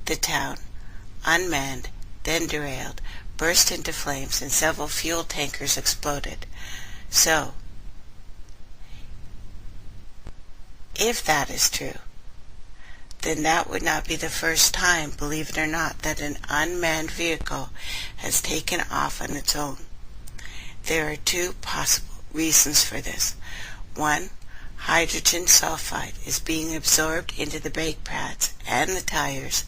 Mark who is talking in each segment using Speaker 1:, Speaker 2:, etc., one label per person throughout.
Speaker 1: the town, unmanned, then derailed, burst into flames, and several fuel tankers exploded. So, if that is true, then that would not be the first time, believe it or not, that an unmanned vehicle has taken off on its own. There are two possible reasons for this. One, hydrogen sulfide is being absorbed into the brake pads and the tires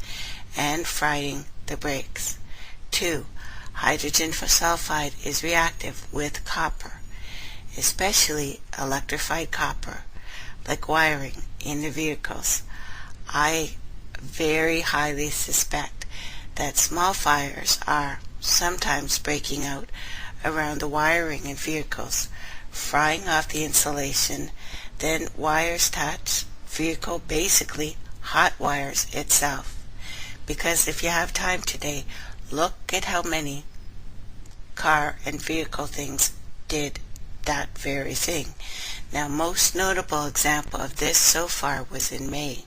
Speaker 1: and frying the brakes. Two, hydrogen sulfide is reactive with copper, especially electrified copper, like wiring in the vehicles. I very highly suspect that small fires are sometimes breaking out around the wiring in vehicles, frying off the insulation, then wires touch vehicle, basically hot wires itself. Because if you have time today, look at how many car and vehicle things did that very thing. Now, most notable example of this so far was in May,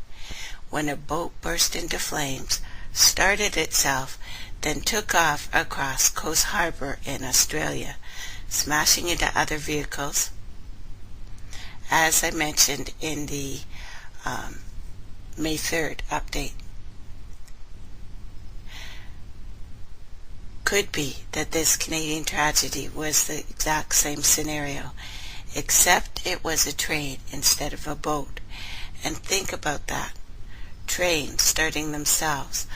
Speaker 1: when a boat burst into flames, started itself, then took off across Coast Harbor in Australia, smashing into other vehicles. As I mentioned in the May 3rd update. Could be that this Canadian tragedy was the exact same scenario, except it was a train instead of a boat. And think about that. Trains starting themselves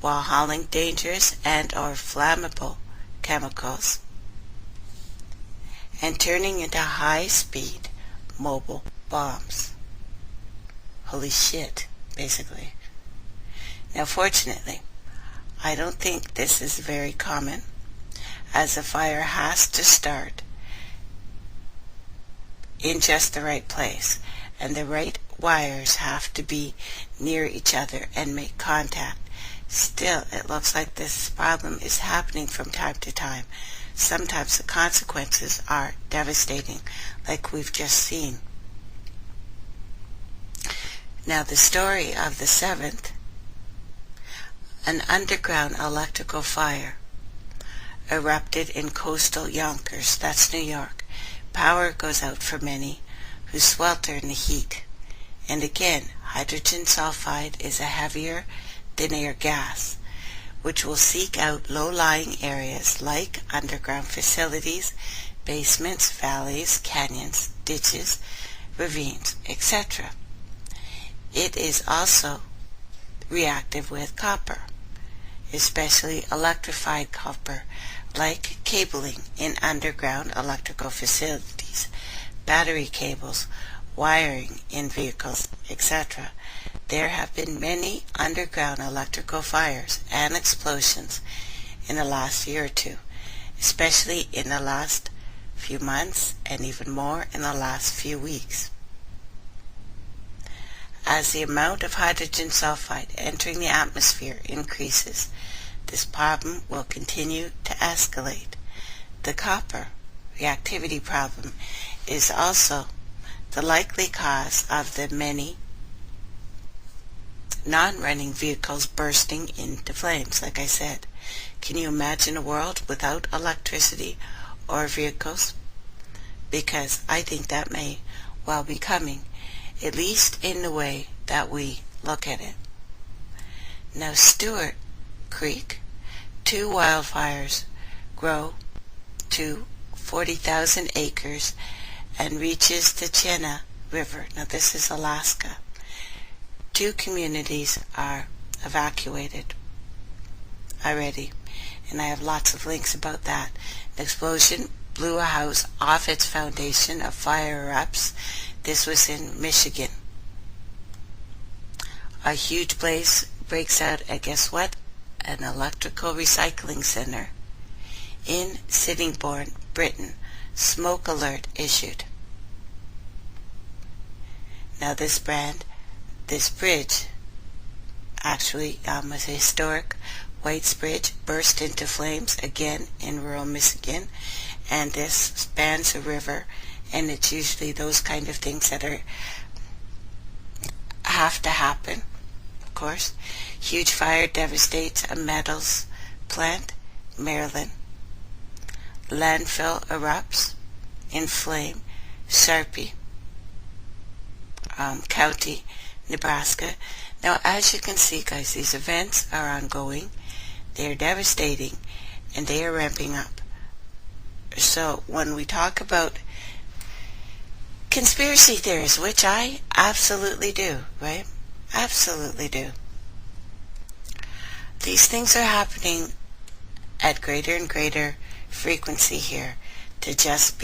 Speaker 1: while hauling dangerous and or flammable chemicals and turning into high-speed mobile bombs. Holy shit, basically. Now, fortunately, I don't think this is very common, as a fire has to start in just the right place, and the right wires have to be near each other and make contact. Still, it looks like this problem is happening from time to time. Sometimes the consequences are devastating, like we've just seen. Now, the story of the 7th, an underground electrical fire erupted in coastal Yonkers, that's New York. Power goes out for many who swelter in the heat. And again, hydrogen sulfide is a heavier than air gas, which will seek out low-lying areas like underground facilities, basements, valleys, canyons, ditches, ravines, etc. It is also reactive with copper, especially electrified copper, like cabling in underground electrical facilities, battery cables, wiring in vehicles, etc. There have been many underground electrical fires and explosions in the last year or two, especially in the last few months and even more in the last few weeks. As the amount of hydrogen sulfide entering the atmosphere increases, this problem will continue to escalate. The copper reactivity problem is also the likely cause of the many non-running vehicles bursting into flames, like I said. Can you imagine a world without electricity or vehicles? Because I think that may well be coming, at least in the way that we look at it. Now, Stewart Creek, 2 wildfires grow to 40,000 acres and reaches the Chena River. Now, this is Alaska. 2 communities are evacuated already, and I have lots of links about that. The explosion blew a house off its foundation. A fire erupts. This was in Michigan. A huge blaze breaks out at, guess what? An electrical recycling center in Sittingbourne, Britain. Smoke alert issued. Now, this bridge actually was a historic White's Bridge, burst into flames again in rural Michigan, and this spans a river, and it's usually those kind of things that have to happen of course. Huge fire devastates a metals plant, Maryland. Landfill erupts in flame, Sarpy County, Nebraska. Now, as you can see, guys, these events are ongoing. They are devastating, and they are ramping up. So when we talk about conspiracy theories, which I absolutely do, right? Absolutely do. These things are happening at greater and greater frequency here to be just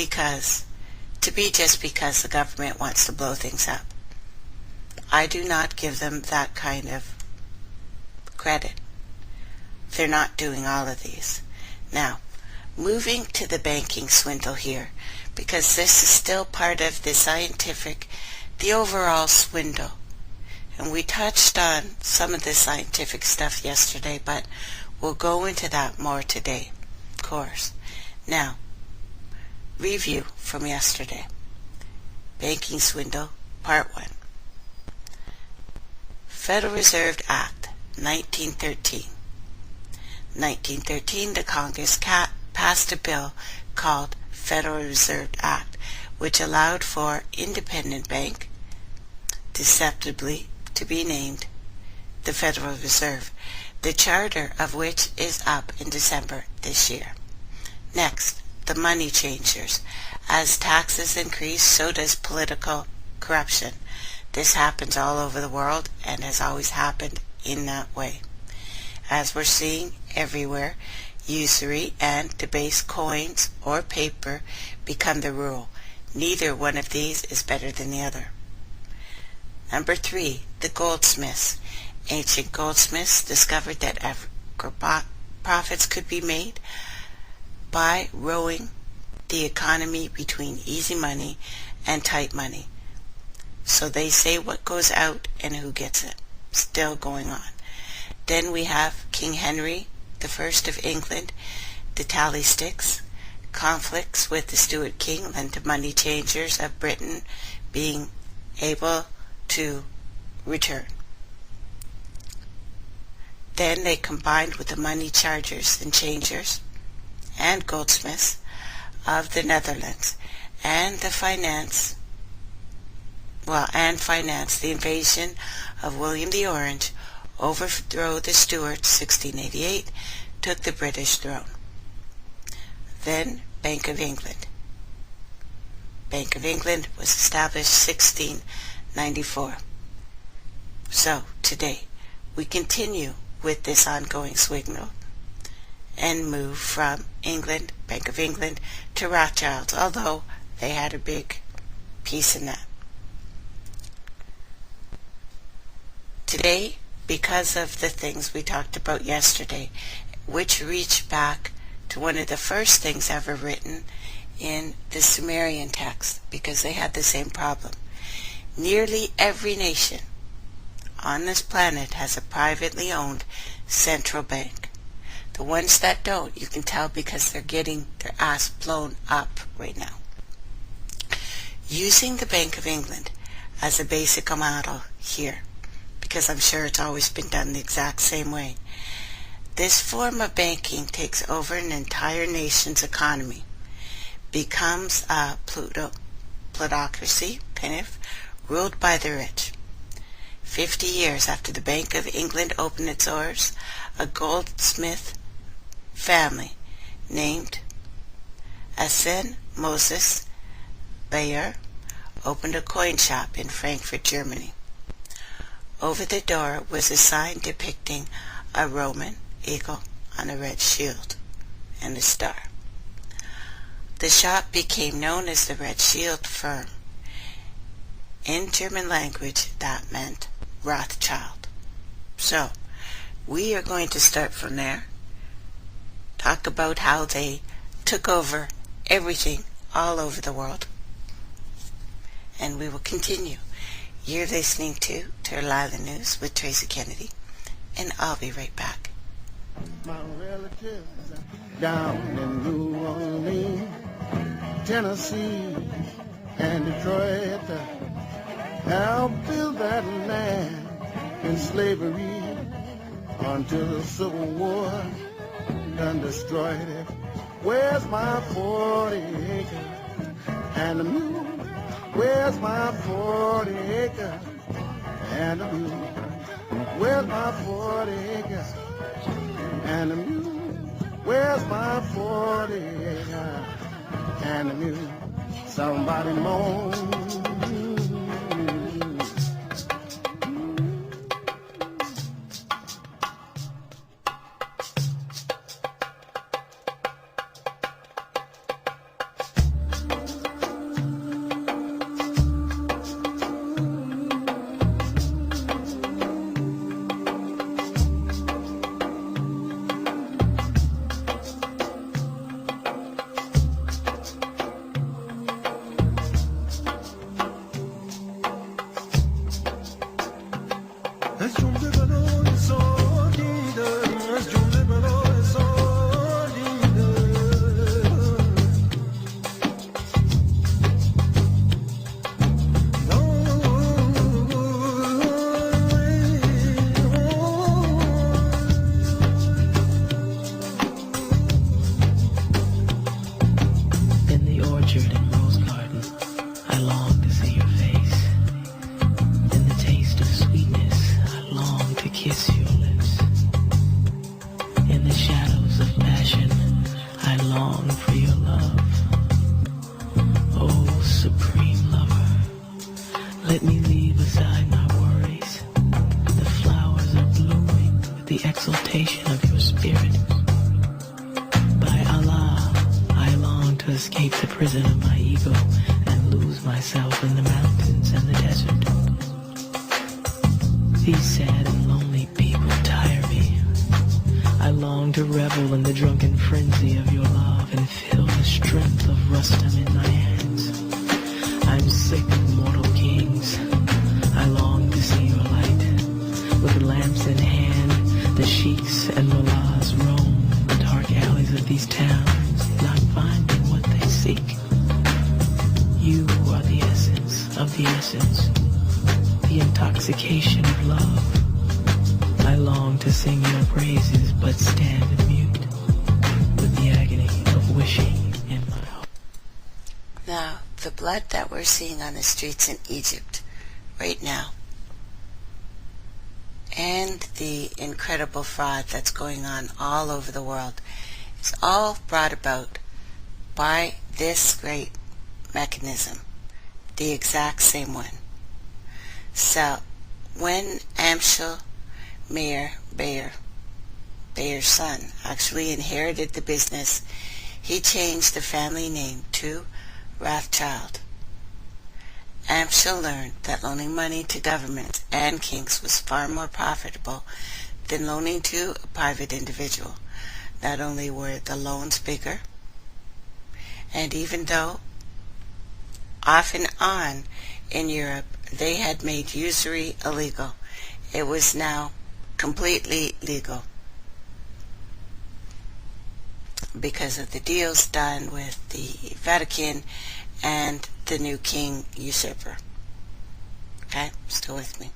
Speaker 1: because the government wants to blow things up. I do not give them that kind of credit. They're not doing all of these. Now, moving to the banking swindle here, because this is still part of the overall swindle. And we touched on some of the scientific stuff yesterday, but we'll go into that more today, of course. Now, review from yesterday. Banking swindle, part 1. Federal Reserve Act, 1913. 1913, the Congress passed a bill called Federal Reserve Act, which allowed for independent bank, deceptively to be named the Federal Reserve, the charter of which is up in December this year. Next, the money changers. As taxes increase, so does political corruption. This happens all over the world and has always happened in that way. As we're seeing everywhere, usury and debased coins or paper become the rule. Neither one of these is better than the other. Number 3, the goldsmiths. Ancient goldsmiths discovered that profits could be made by rowing the economy between easy money and tight money. So they say what goes out and who gets it. Still going on. Then we have King Henry I of England, the tally sticks. Conflicts with the Stuart king led to money changers of Britain being able to return. Then they combined with the money chargers and changers and goldsmiths of the Netherlands and finance the invasion of William the Orange, overthrow the Stuarts 1688, took the British throne. Then Bank of England. Bank of England was established 1694. So today we continue with this ongoing swindle and move from England, Bank of England, to Rothschilds, although they had a big piece in that. Today, because of the things we talked about yesterday, which reach back to one of the first things ever written in the Sumerian text, because they had the same problem. Nearly every nation on this planet has a privately owned central bank. The ones that don't, you can tell because they're getting their ass blown up right now. Using the Bank of England as a basic model here, because I'm sure it's always been done the exact same way. This form of banking takes over an entire nation's economy, becomes a plutocracy, kind of, ruled by the rich. 50 years after the Bank of England opened its doors, a goldsmith family named Asen Moses Bayer opened a coin shop in Frankfurt, Germany. Over the door was a sign depicting a Roman eagle on a red shield and a star. The shop became known as the Red Shield Firm. In German language, that meant Rothschild. So, we are going to start from there, talk about how they took over everything all over the world, and we will continue. You're listening to Turtle Island News with Tracy Kennedy, and I'll be right back. My relatives down in New Orleans, Tennessee, and Detroit, help build that land
Speaker 2: in slavery until the Civil War done destroyed it. Where's my 40 acres and a mule? Where's my 40 acres and a mule? Where's my 40 acres and a mule? Where's my 40 acres and a mule? Somebody moan.
Speaker 3: Escape the prison of my ego and lose myself in the mountains and the desert. These sad and lonely people tire me. I long to revel in the drunken frenzy of your love and feel the strength of Rustum in my hands. I'm sick of mortal kings. I long to see your light. With lamps in hand, the sheiks and mullahs roam the dark alleys of these towns, not finding what they seek. You are the essence of the essence, the intoxication of love. I long to sing your praises, but stand mute with the agony of wishing in my heart.
Speaker 1: Now, the blood that we're seeing on the streets in Egypt right now, and the incredible fraud that's going on all over the world, is all brought about by this great mechanism, the exact same one. So, when Amschel Meir Bayer's son, actually inherited the business, he changed the family name to Rothschild. Amschel learned that loaning money to governments and kings was far more profitable than loaning to a private individual. Not only were the loans bigger, and even though off and on in Europe they had made usury illegal, it was now completely legal because of the deals done with the Vatican and the new king usurper. Okay, still with me?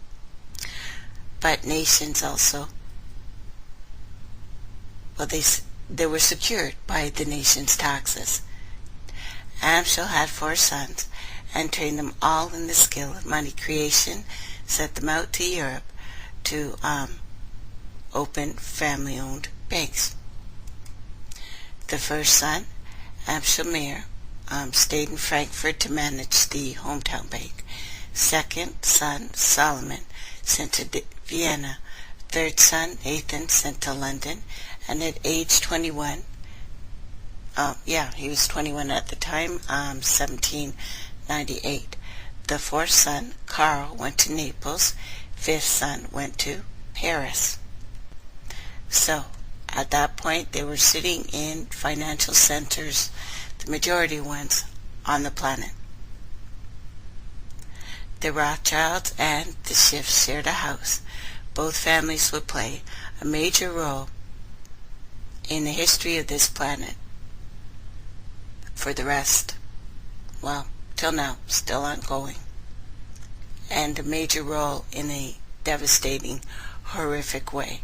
Speaker 1: But nations also, well, they were secured by the nation's taxes. Amschel had 4 sons and trained them all in the skill of money creation, sent them out to Europe to open family-owned banks. The first son, Amschel Meir, stayed in Frankfurt to manage the hometown bank. Second son, Solomon, sent to Vienna. Third son, Nathan, sent to London. And at age 21, he was 21 at the time, 1798. The fourth son, Carl, went to Naples. Fifth son went to Paris. So, at that point, they were sitting in financial centers, the majority ones on the planet. The Rothschilds and the Schiffs shared a house. Both families would play a major role in the history of this planet for the rest, well, till now, still ongoing, and a major role in the devastating, horrific way.